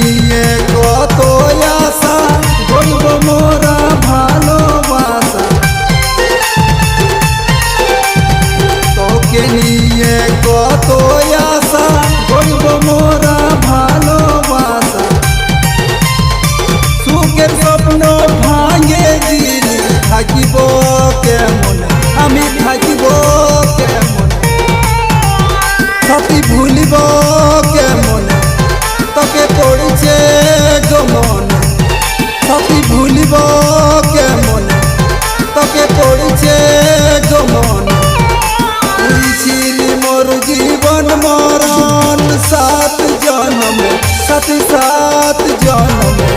নিয়ে কত আশা বলব মোরা ভালোবাসা তোকে নিয়ে কত আশা বলব মোরা ভালোবাসা সুখের স্বপ্ন ভাঙে দিলি থাকিব কেমন আমি থাকিব কেমন সাথী ভুলিব কেমন তোকে পড়ছে গমন সাথী ভুলিব কেমন তোকে পড়ছে গমন তুই ছিলি মোর জীবন মরণ সাত জন্মে সাথী সাত জন্মে